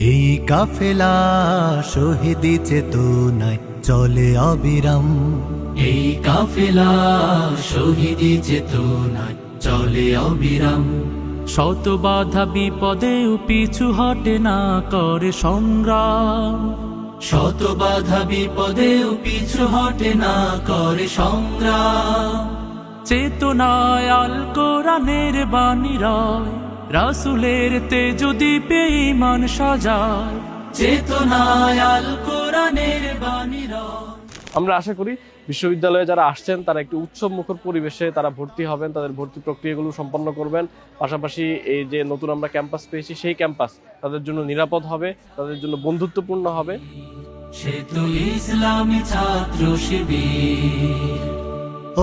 এই কাফেলা শহীদি চেতনায় চলে অবিরাম। এই কাফেলা শহীদি চেতনায় চলে অবিরাম। শত বাধা বিপদেও পিছু হটে না করে সংগ্রাম। শত বাধা বিপদেও পিছু হটে না করে সংগ্রাম। চেতনায় আল কোরআনের বাণী রয়, রাসূলের তেজ দীপে ঈমান সাজায়। চেতনায় আল কোরআনের বাণী রয়। আমরা আশা করি বিশ্ববিদ্যালয়ে যারা আসছেন তারা একটি উৎসব মুখর পরিবেশে তারা ভর্তি হবেন, তাদের ভর্তি প্রক্রিয়াগুলো সম্পন্ন করবেন। পাশাপাশি এই যে নতুন আমরা ক্যাম্পাস পেয়েছি, সেই ক্যাম্পাস তাদের জন্য নিরাপদ হবে, তাদের জন্য বন্ধুত্বপূর্ণ হবে। সে তো ইসলামী ছাত্র শিবির।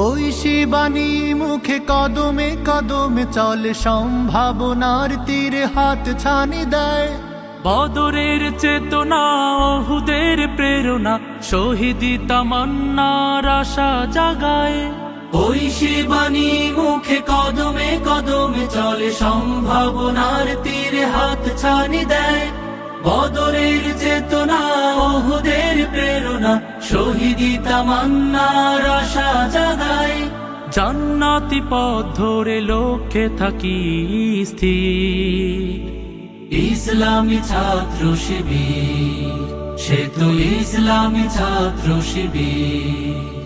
ওই শিবানী মুখে কদমে কদমে চলে, সম্ভাবনার তীরে হাত ছানি দেয়। বদরের চেতনা, ওহুদের প্রেরণা, শহীদি তামান্নার আশা জাগায়। ওই শিবানী মুখে কদমে কদমে চলে, সম্ভাবনার তীরে হাত ছানি দেয়। বদরের চেতনা, ওহুদের প্রেরণা, শহীদি তামান্নার আশা জাগায়। জান্নাতি পথ ধরে লক্ষ্যে থাকি স্থির। ইসলামী ছাত্র শিবির, সে তো ইসলামী ছাত্র শিবির।